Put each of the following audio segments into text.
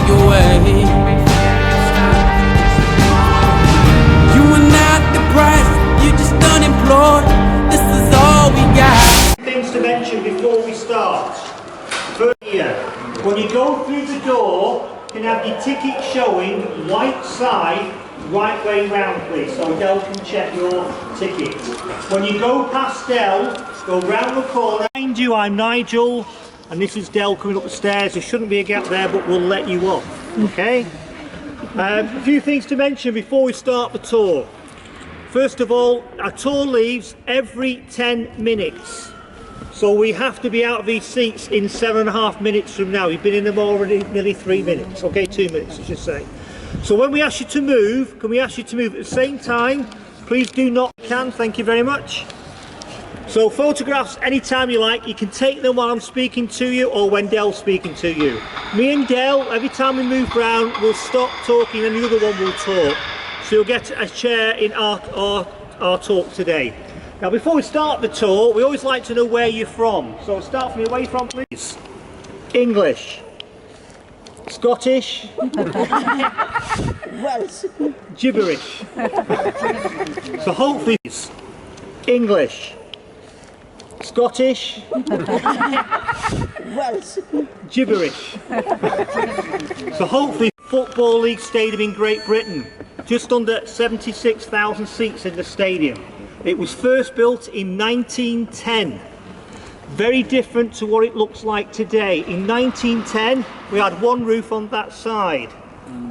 take away. You are not depressed, you're just unemployed. This is all we got. Things to mention before we start. First here, when you go through the door, you can have your ticket showing right side, right way round please, so Del can check your ticket. When you go past Del, go round the corner. Behind you, I'm Nigel, and this is Del coming up the stairs. There shouldn't be a gap there, but we'll let you up, okay? A few things to mention before we start the tour. First of all, our tour leaves every 10 minutes. So we have to be out of these seats in 7.5 minutes from now. We've been in them already nearly 3 minutes. Okay, 2 minutes, I should say. So when we ask you to move, can we ask you to move at the same time? Please do not thank you very much. So photographs anytime you like. You can take them while I'm speaking to you or when Del's speaking to you. Me and Del, every time we move round, we'll stop talking and the other one will talk. So you'll get a share in our talk today. Now before we start the tour, we always like to know where you're from. So start from away from please. English. Scottish. Welsh. Gibberish. So hopefully English. Scottish. Welsh. Gibberish. So hopefully Football League Stadium in Great Britain. Just under 76,000 seats in the stadium. It was first built in 1910. Very different to what it looks like today. In 1910, we had one roof on that side.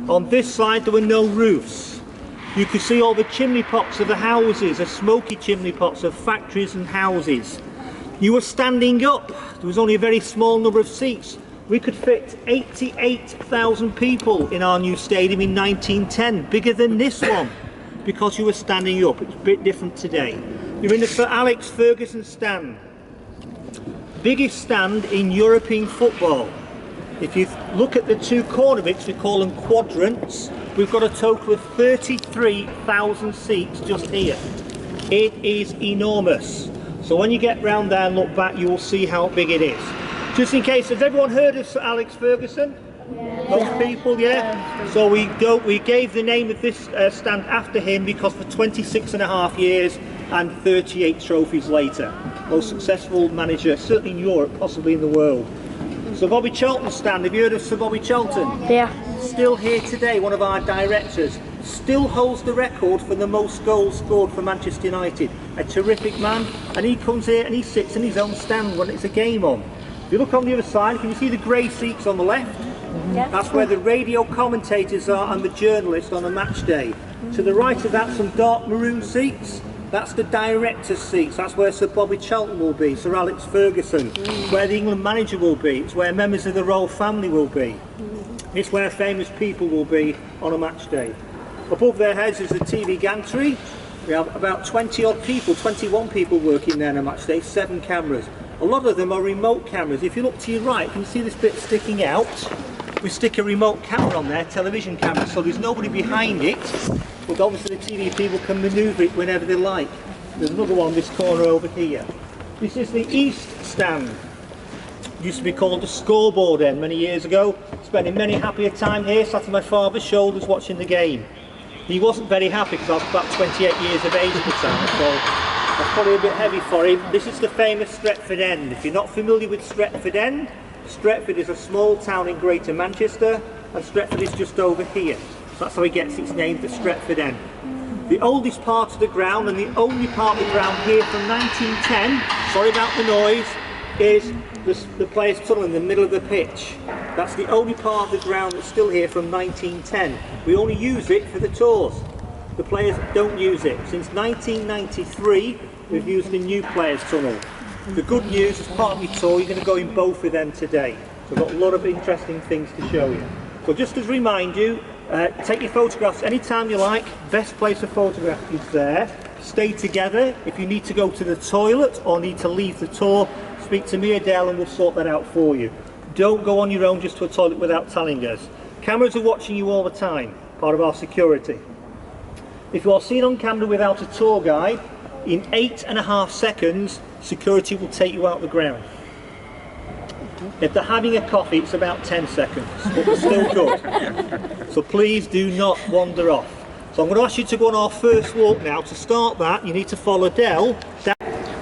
On this side, there were no roofs. You could see all the chimney pots of the houses, the smoky chimney pots of factories and houses. You were standing up. There was only a very small number of seats. We could fit 88,000 people in our new stadium in 1910, bigger than this one. Because you were standing up. It's a bit different today. You're in the Sir Alex Ferguson stand. Biggest stand in European football. If you look at the two corner bits, we call them quadrants. We've got a total of 33,000 seats just here. It is enormous. So when you get round there and look back, you will see how big it is. Just in case, has everyone heard of Sir Alex Ferguson? Most people, yeah. So we gave the name of this stand after him because for 26.5 years and 38 trophies later, most successful manager, certainly in Europe, possibly in the world. So Bobby Charlton's stand, have you heard of Sir Bobby Charlton? Yeah. Still here today, one of our directors, still holds the record for the most goals scored for Manchester United. A terrific man, and he comes here and he sits in his own stand when it's a game on. If you look on the other side, can you see the grey seats on the left? Yeah. That's where the radio commentators are and the journalists on a match day. To the right of that, some dark maroon seats. That's the director's seats. That's where Sir Bobby Charlton will be, Sir Alex Ferguson. It's where the England manager will be. It's where members of the royal family will be. It's where famous people will be on a match day. Above their heads is the TV gantry. We have about 20 odd people, 21 people working there on a match day, 7 cameras. A lot of them are remote cameras. If you look to your right, can you see this bit sticking out? We stick a remote camera on there, television camera, so there's nobody behind it, but obviously the TV people can manoeuvre it whenever they like. There's another one in this corner over here. This is the East stand. It used to be called the scoreboard end many years ago. Spending many happy a time here, sat on my father's shoulders watching the game. He wasn't very happy because I was about 28 years of age at the time, so that's probably a bit heavy for him. This is the famous Stretford End. If you're not familiar with Stretford End, Stretford is a small town in Greater Manchester, and Stretford is just over here. So that's how it gets its name, the Stretford End. The oldest part of the ground, and the only part of the ground here from 1910, sorry about the noise, is the players' tunnel in the middle of the pitch. That's the only part of the ground that's still here from 1910. We only use it for the tours. The players don't use it. Since 1993, we've used the new players' tunnel. The good news, as part of your tour, you're going to go in both of them today. So we've got a lot of interesting things to show you. So just to remind you, take your photographs anytime you like. Best place to photograph is there. Stay together. If you need to go to the toilet or need to leave the tour, speak to me or Dale and we'll sort that out for you. Don't go on your own just to a toilet without telling us. Cameras are watching you all the time, part of our security. If you are seen on camera without a tour guide, in 8.5 seconds, security will take you out of the ground. If they're having a coffee, it's about 10 seconds, but they're still good. So please do not wander off. So I'm going to ask you to go on our first walk now. To start that, you need to follow Del.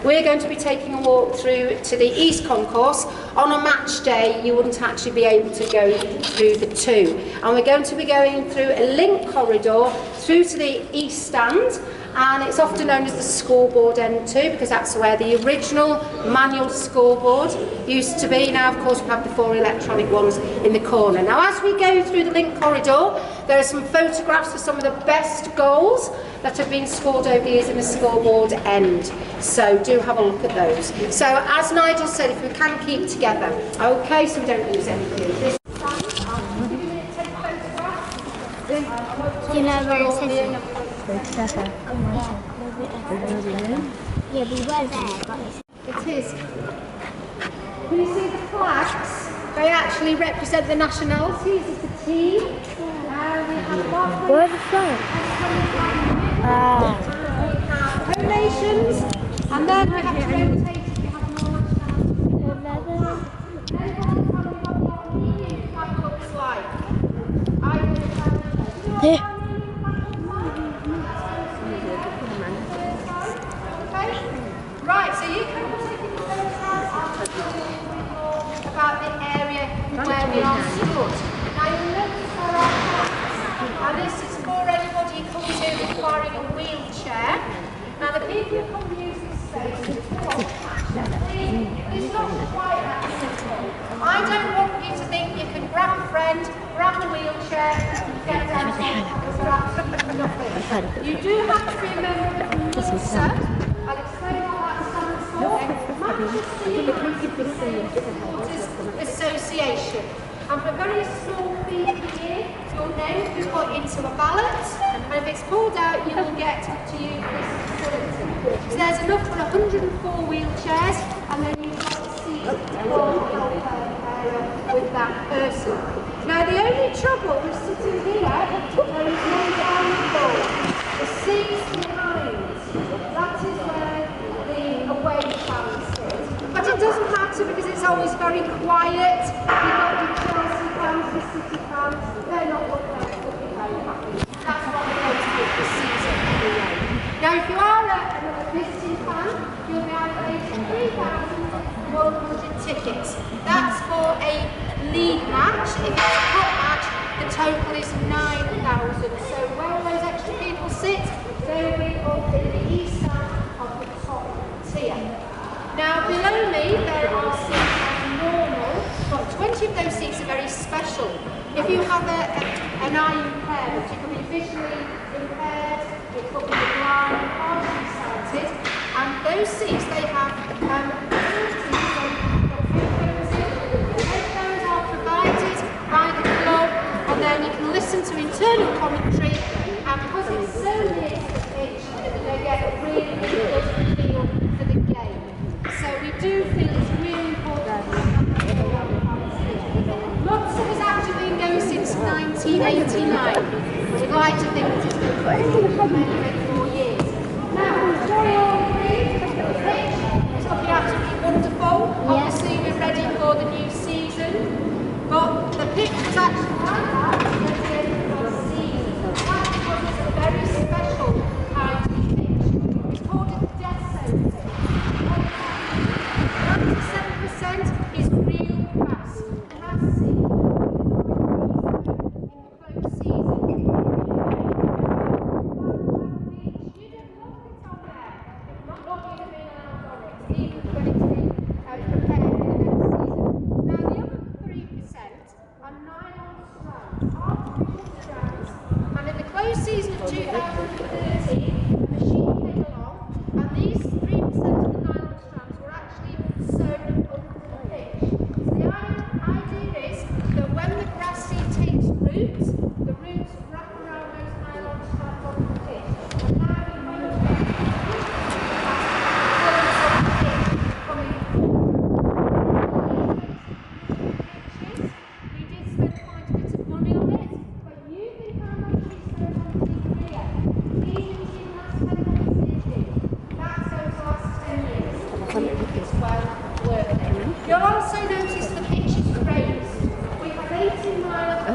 We're going to be taking a walk through to the East Concourse. On a match day, you wouldn't actually be able to go through the two. And we're going to be going through a link corridor through to the East Stand, and it's often known as the scoreboard end too, because that's where the original manual scoreboard used to be. Now, of course, we have the 4 electronic ones in the corner. Now, as we go through the link corridor, there are some photographs of some of the best goals that have been scored over the years in the scoreboard end. So do have a look at those. So as Nigel said, if we can keep together, okay, so we don't lose anything. Do you know where it says? Yeah, we were there, but It is. Can you see the flags? They actually represent the nationalities of the team. where are the flags? We have home nations, and then we have to rotate if we have more nationalities. That looks like. Right, so you can about the area where we are stood. Now you'll notice there are flags, and this is for anybody who comes here requiring a wheelchair. Now the people who come use this space, it's not quite that simple. I don't want you to think you can grab a friend, grab a wheelchair, get down because they're absolutely nothing. You do have to be a member of the NISA. I'll explain what that stands for. Manchester Association. And for a very small fee per year, your name will be put into a ballot, and if it's pulled out, you will get to use this facility. So there's enough for 104 wheelchairs, and then you have a seat for with that person. Now the only trouble with sitting here, there is no downfall. The seats behind, that is where the away fans sit. But it doesn't matter because it's always very quiet. You've got your Chelsea fans, your City fans, they're not looking very happy. That's what we're going to do this season anyway. Now if you are a visiting fan, you'll be allocated 3,100 tickets. That's for a league match. If it's a cup match, the total is 9,000. So where those extra people sit, they will be up in the east stand of the top tier. Now below me there are seats as normal, but 20 of those seats are very special. If you have an eye impairment, you can be visually impaired, you could be blind, partially sighted, and those seats they have headphones are provided by the club, and then you can listen to internal commentary, and because it's so near to the pitch, they get a really good feel for the game. So we do feel it's really important. Lots of us actually been going since 1989. We'd like to think that it's been going for many, many more years. Now, Joy Aubrey, the pitch is looking absolutely wonderful. Obviously, we're ready for the new season, but the pitch was actually like that at the end of the season. That's because it's a very special kind of pitch. It's called a death zone pitch. 97% is real grass. Grassy. In close season. You don't look it on there. Not what you've been allowed on it, even when it's been prepared for the next season. Now the other 3% are nylon strands, artificial strands. And in the close season of 2013, a machine came along, and these 3% of the nylon strands were actually sewn under the pitch. So the idea is that when the grass seed takes root, the roots wrap around those nylon strands on the pitch. And now we won't get coming pitches. We did spend quite a bit of money on it, but you think how much we spent on the here. These didn't last 10 years. That's over the last 10 years. It's well worth it. You'll also notice the pitch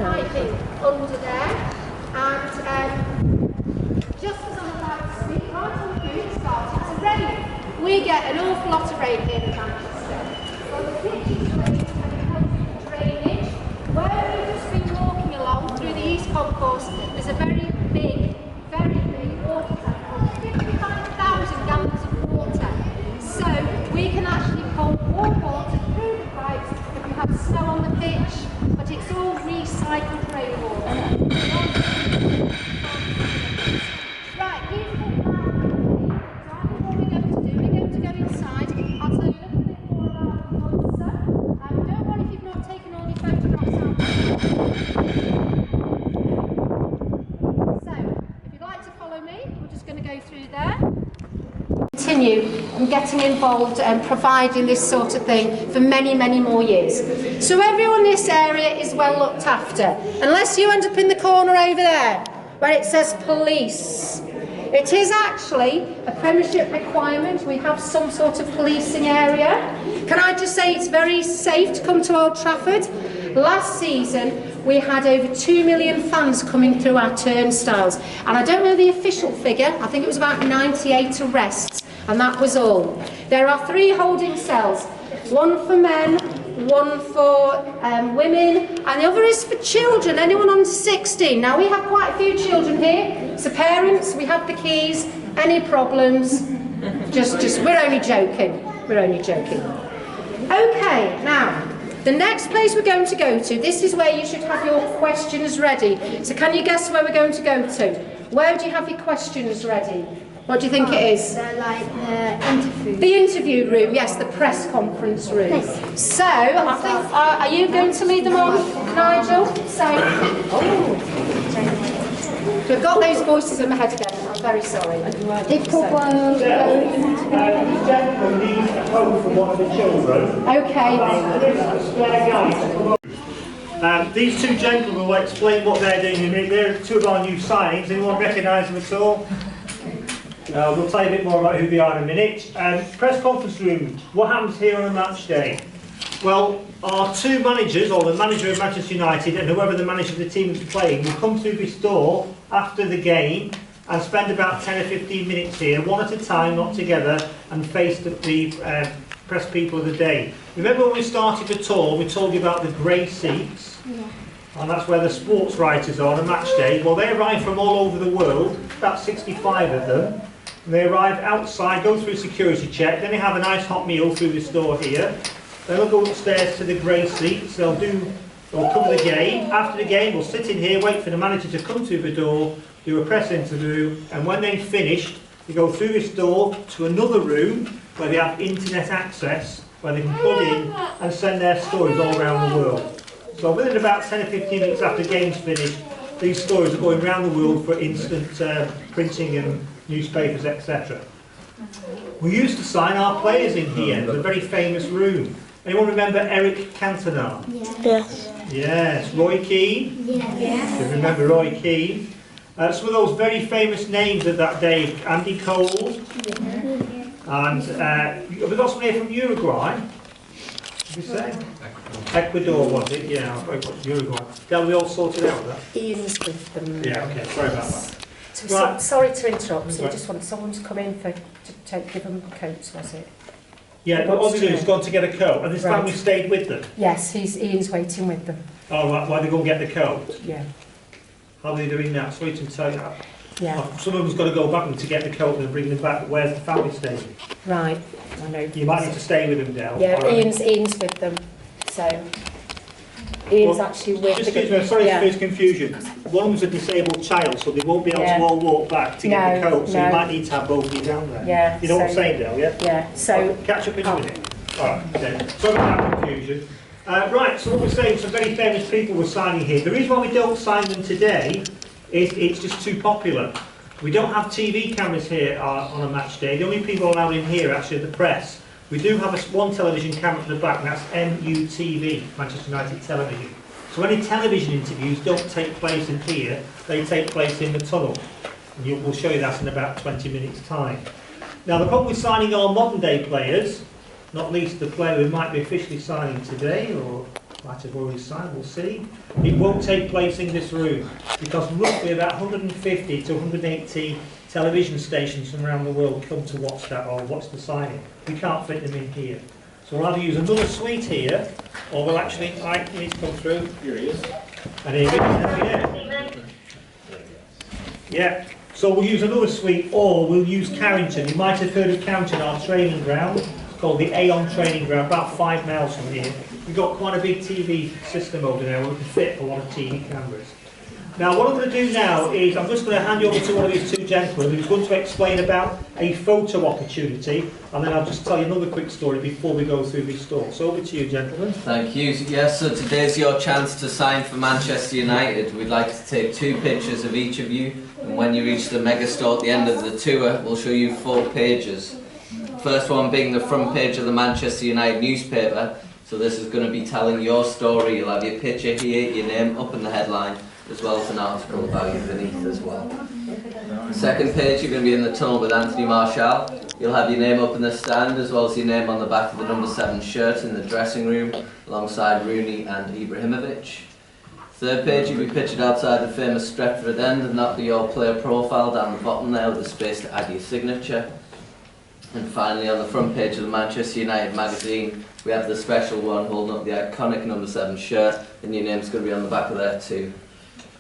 piping under there. And just as I'm about to speak, right on the food starting to rain. We get an awful lot of rain here in Manchester. So the kitchen's rain and it comes with drainage. Where we've just been walking along through the East Concourse, there's a very big water tank of 55,000 gallons of water. So we can actually pull warm water through the pipes if we have snow on the pitch, but it's all recycled rainwater. Right, beautiful plan. Right, what we're going to do, we're going to go inside. I'll tell you a little bit more about the monster. Don't worry if you've not taken all your photographs out. So, if you'd like to follow me, we're just going to go through there. Continue and getting involved and providing this sort of thing for many more years. So everyone in this area is well looked after, unless you end up in the corner over there where it says police. It is actually a Premiership requirement. We have some sort of policing area. Can I just say it's very safe to come to Old Trafford? Last season we had over 2 million fans coming through our turnstiles, and I don't know the official figure, I think it was about 98 arrests, and that was all. There are 3 holding cells, one for men, one for women, and the other is for children, anyone under 16. Now we have quite a few children here, so parents, we have the keys. Any problems, just we're only joking. Okay, now the next place we're going to go to, this is where you should have your questions ready. So can you guess where we're going to go to? Where do you have your questions ready? What do you think it is? Like the interview. The interview room, yes, the press conference room. Yes. So, I think, are you going to lead them on, Nigel? So, we've got those voices in my head again, I'm very sorry. Difficult one. These gentlemen need a code from one of the children. Okay. These 2 gentlemen will explain what they're doing in a minute. They're 2 of our new signings. Anyone recognise them at all? We'll tell you a bit more about who they are in a minute. Press conference room. What happens here on a match day? Well, our 2 managers, or the manager of Manchester United and whoever the manager of the team is playing, will come through this door after the game and spend about 10 or 15 minutes here, one at a time, not together, and face the press people of the day. Remember when we started the tour, we told you about the grey seats? Yeah. And that's where the sports writers are on a match day. Well, they arrive from all over the world, about 65 of them. And they arrive outside, go through security check, then they have a nice hot meal through this door here. Then they'll go upstairs to the grey seats, they'll cover the game. After the game, we'll sit in here, wait for the manager to come through the door, do a press interview, and when they've finished, they go through this door to another room where they have internet access, where they can plug in and send their stories all around the world. So within about 10 or 15 minutes after the game's finished, these stories are going around the world for instant printing and newspapers, etc. We used to sign our players in here. It's a very famous room. Anyone remember Eric Cantona? Yes. Yes. Roy Keane? Yes. You remember Roy Keane? Some of those very famous names of that day. Andy Cole. And have we got someone here from Uruguay? Did we say? Ecuador, was it? Yeah, I got Uruguay. Then we all sorted out that? Ian's with them. Yeah, okay, sorry about that. So, sorry to interrupt, so we just want someone to come in to give them coats, was it? Yeah, what they do is gone to get a coat, and this Right. family stayed with them. Yes, Ian's waiting with them. Oh, right, why they go and get the coat? Yeah. How are they doing that? Sorry to tell you. Yeah. Some of them's got to go back to get the coat and bring them back. Where's the family staying? Right, I know. You might need to stay with them, Del. Yeah, Right. Ian's with them, so Ian's actually with Just the... excuse me, sorry yeah. for this confusion. One of them's a disabled child, so they won't be able Yeah. to all walk back to get the No, coat, so no. you might need to have both of you down there. Yeah, You know what I'm so- saying, Del, yeah? Yeah, so... Catch up in a minute. Alright, okay. Sorry about that confusion. Right, so what we're saying, some very famous people were signing here. The reason why we don't sign them today is it's just too popular. We don't have TV cameras here on a match day. The only people allowed in here are actually the press. We do have one television camera at the back, and that's MUTV, Manchester United Television. So any television interviews don't take place in here, they take place in the tunnel. And we'll show you that in about 20 minutes' time. Now the problem with signing our modern day players, not least the player who might be officially signing today, or might have already signed, we'll see. It won't take place in this room because roughly about 150 to 180 television stations from around the world come to watch that or watch the signing. We can't fit them in here. So we'll either use another suite here, or we'll actually, he needs to come through. Here he is. And here he is. Yeah. So we'll use another suite, or we'll use Carrington. You might have heard of Carrington, our training ground. It's called the Aon Training Ground, about 5 miles from here. We've got quite a big TV system over there where we can fit a lot of TV cameras. Now what I'm going to do now is I'm just going to hand you over to one of these two gentlemen who's going to explain about a photo opportunity, and then I'll just tell you another quick story before we go through this store. So over to you, gentlemen. Thank you. Yes, so today's your chance to sign for Manchester United. We'd like to take 2 pictures of each of you, and when you reach the mega store at the end of the tour, we'll show you 4 pages. First one being the front page of the Manchester United newspaper. So this is going to be telling your story. You'll have your picture here, your name up in the headline, as well as an article about you beneath as well. Second page, you're going to be in the tunnel with Anthony Martial. You'll have your name up in the stand, as well as your name on the back of the number 7 shirt in the dressing room, alongside Rooney and Ibrahimovic. Third page, you'll be pictured outside the famous Trafford end, and that'll be your player profile down the bottom there with a space to add your signature. And finally, on the front page of the Manchester United magazine, we have the special one holding up the iconic number 7 shirt, and your name's going to be on the back of there too.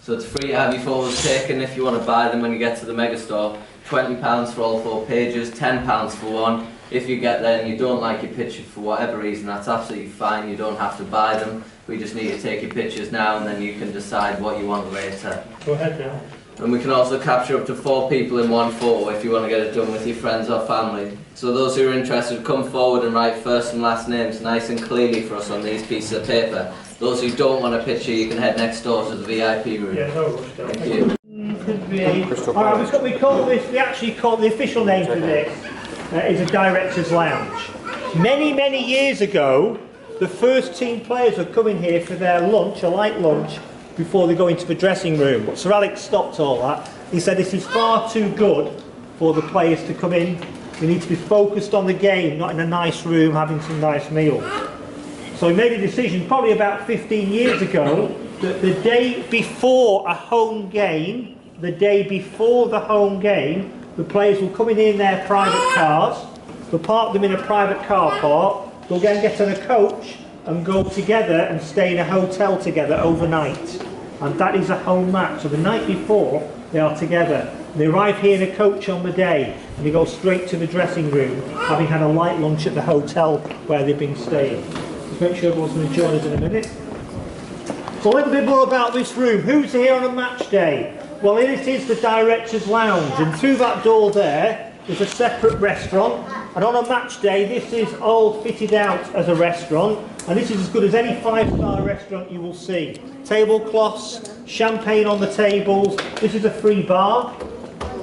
So it's free to have your photos taken if you want to buy them when you get to the megastore. £20 for all 4 pages, £10 for one. If you get there and you don't like your picture for whatever reason, that's absolutely fine. You don't have to buy them. We just need to take your pictures now, and then you can decide what you want later. Go ahead now. And we can also capture up to 4 people in one photo if you want to get it done with your friends or family. So those who are interested, come forward and write first and last names nice and clearly for us on these pieces of paper. Those who don't want a picture, you can head next door to the VIP room. Yeah, no rush, Thank you. Alright, we call this, we actually call the official name for this is a director's lounge. Many years ago, the first team players would come in here for their lunch, a light lunch, before they go into the dressing room. But Sir Alex stopped all that. He said this is far too good for the players to come in. We need to be focused on the game, not in a nice room having some nice meals. So he made a decision probably about 15 years ago that the day before a home game, the players will come in their private cars, they'll park them in a private car park, they'll then get on a coach and go together and stay in a hotel together overnight. And that is a home match. So the night before, they are together. They arrive here in a coach on the day, and they go straight to the dressing room, having had a light lunch at the hotel where they've been staying. Let's make sure everyone's going to join us in a minute. So a little bit more about this room. Who's here on a match day? Well, it is the director's lounge, and through that door there is a separate restaurant. And on a match day, this is all fitted out as a restaurant, and this is as good as any 5-star restaurant you will see. Tablecloths, champagne on the tables. This is a free bar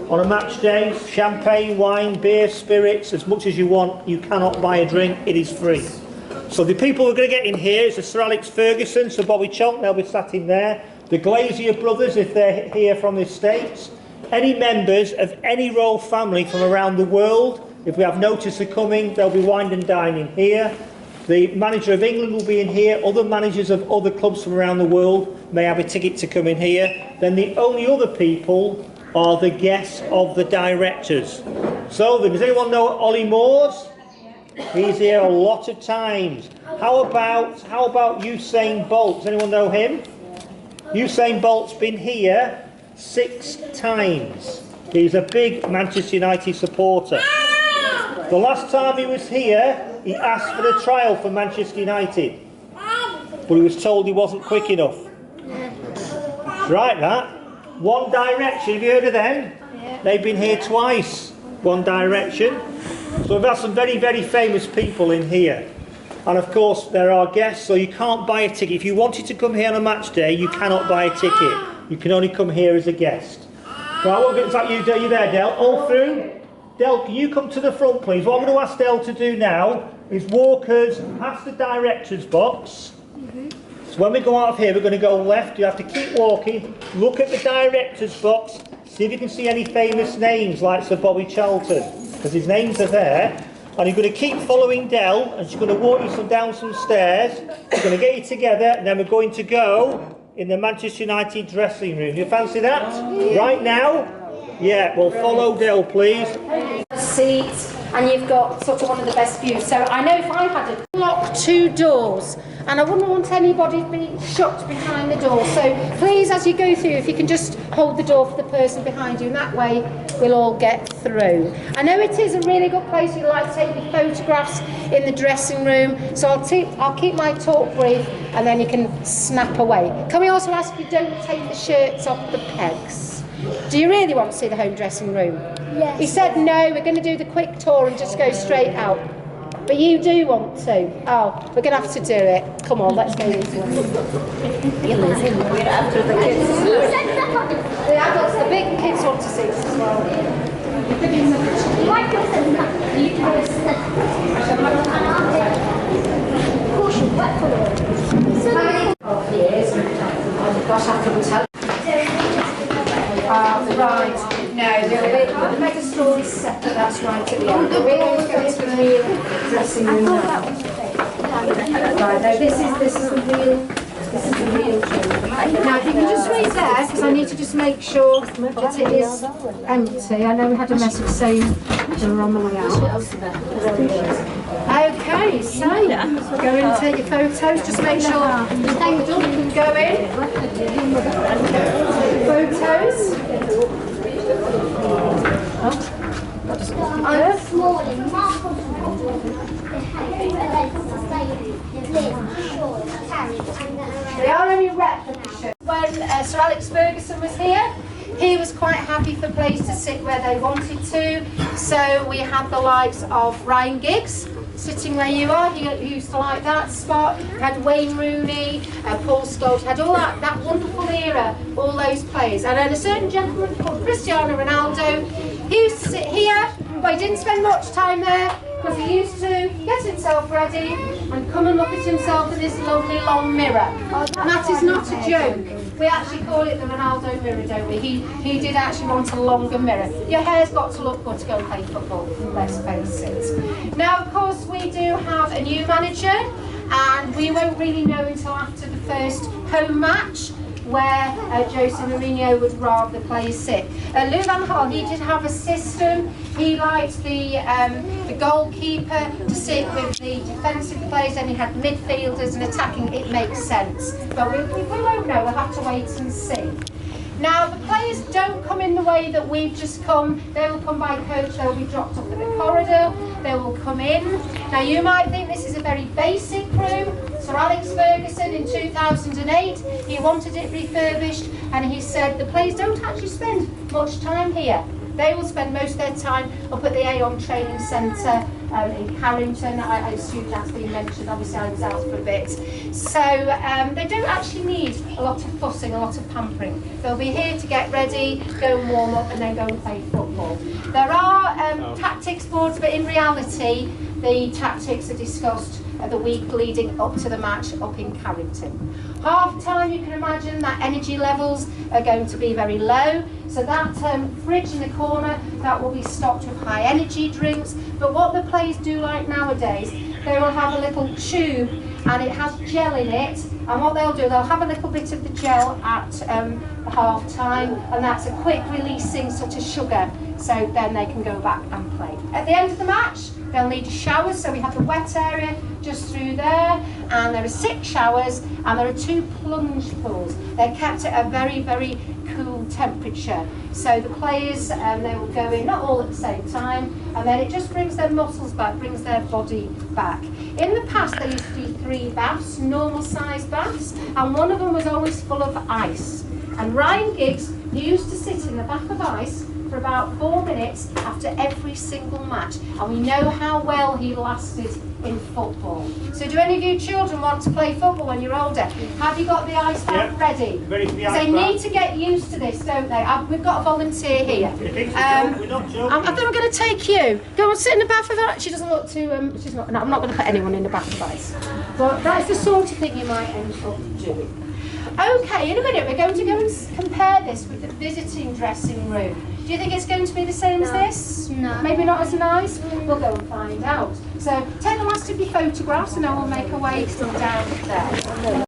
on a match day. Champagne, wine, beer, spirits, as much as you want. You cannot buy a drink, it is free. So the people who are going to get in here is the Sir Alex Ferguson, Sir Bobby Charlton, they'll be sat in there. The Glazier brothers, if they're here from the States. Any members of any royal family from around the world, if we have notice of coming, they'll be wined and dining here. The manager of England will be in here. Other managers of other clubs from around the world may have a ticket to come in here. Then the only other people are the guests of the directors. So then, does anyone know Ollie Moores? He's here a lot of times. How about Usain Bolt? Does anyone know him? Usain Bolt's been here 6 times. He's a big Manchester United supporter. The last time he was here, he asked for a trial for Manchester United, but he was told he wasn't quick enough. Right, that. One Direction, have you heard of them? Yeah. They've been here twice. One Direction. So we've had some very famous people in here. And of course, there are guests, so you can't buy a ticket. If you wanted to come here on a match day, you cannot buy a ticket. You can only come here as a guest. Right, what is that you there, Del? All through? Del, can you come to the front, please? What I'm going to ask Del to do now is walk us past the director's box. So when we go out of here, we're going to go left. You have to keep walking. Look at the director's box. See if you can see any famous names like Sir Bobby Charlton, because his names are there. And you're going to keep following Del, and she's going to walk you down some stairs. We're going to get you together, and then we're going to go in the Manchester United dressing room. You fancy that? Right now? Yeah, well, follow Del, please. Seat, and you've got sort of one of the best views. So I know if I had to lock 2 doors, and I wouldn't want anybody being shut behind the door. So please, as you go through, if you can just hold the door for the person behind you, and that way we'll all get through. I know it is a really good place. You'd like to take your photographs in the dressing room, so I'll keep my talk brief, and then you can snap away. Can we also ask you don't take the shirts off the pegs? Do you really want to see the home dressing room? Yes. He said no, we're going to do the quick tour and just go straight out. But you do want to. Oh, we're going to have to do it. Come on, let's go into it. We're after the kids. The adults, the big kids want to see this as well. Gosh, I couldn't tell. Right, no, the mega store is separate, that's right at the end. We're going to go to the real dressing room now. Right, no, this is the real Now, if you can just wait there, because I need to just make sure that it is empty. I know we had a message saying they were on the way out. Okay, so go in and take your photos. Just make sure you can go in. Photos. This morning, Mark was They are only replicas. When Sir Alex Ferguson was here, he was quite happy for players to sit where they wanted to. So we had the likes of Ryan Giggs sitting where you are. He used to like that spot. We had Wayne Rooney, Paul Scholes, had all that wonderful era, all those players. And then a certain gentleman called Cristiano Ronaldo, he used to sit here, but he didn't spend much time there because he used to get himself ready and come and look at himself in this lovely long mirror. And that is not a joke. We actually call it the Ronaldo mirror, don't we? He did actually want a longer mirror. Your hair's got to look good to go and play football, let's face it. Now, of course, we do have a new manager, and we won't really know until after the first home match, where Jose Mourinho would rather the players sit. Lou Van Gaal, he did have a system. He liked the goalkeeper to sit with the defensive players, and he had midfielders and attacking. It makes sense. But we won't know, we'll have to wait and see. Now, the players don't come in the way that we've just come. They will come by coach, they'll be dropped off in the corridor, they will come in. Now, you might think this is a very basic room. Sir Alex Ferguson in 2008, he wanted it refurbished, and he said the players don't actually spend much time here. They will spend most of their time up at the Aon Training Centre in Carrington. I assume that's been mentioned, obviously I was out for a bit. So they don't actually need a lot of fussing, a lot of pampering. They'll be here to get ready, go and warm up, and then go and play football. There are tactics boards, but in reality the tactics are discussed the week leading up to the match up in Carrington. Half time, you can imagine that energy levels are going to be very low, so that fridge in the corner, that will be stocked with high energy drinks. But what the players do like nowadays, they will have a little tube and it has gel in it, and what they'll do, they'll have a little bit of the gel at half time, and that's a quick releasing sort of sugar, so then they can go back and play. At the end of the match, they'll need showers, so we have the wet area just through there, and there are 6 showers, and there are 2 plunge pools. They're kept at a very, very cool temperature. So the players, they will go in, not all at the same time, and then it just brings their muscles back, brings their body back. In the past, they used to do 3 baths, normal size baths, and one of them was always full of ice. And Ryan Giggs, he used to sit in the bath of ice for about 4 minutes after every single match, and we know how well he lasted in football. So do any of you children want to play football when you're older? Have you got the ice bath ready? They need to get used to this, don't they? We've got a volunteer here. I think we're going to take you. Go and sit in the bath of ice. She doesn't look too, she's not, no, I'm not going to put anyone in the bath of ice. But that's the sort of thing you might end up doing. Okay, in a minute we're going to go and compare this with the visiting dressing room. Do you think it's going to be the same as this? No. Maybe not as nice? We'll go and find out. So take the last of your photographs and I will make our way down there.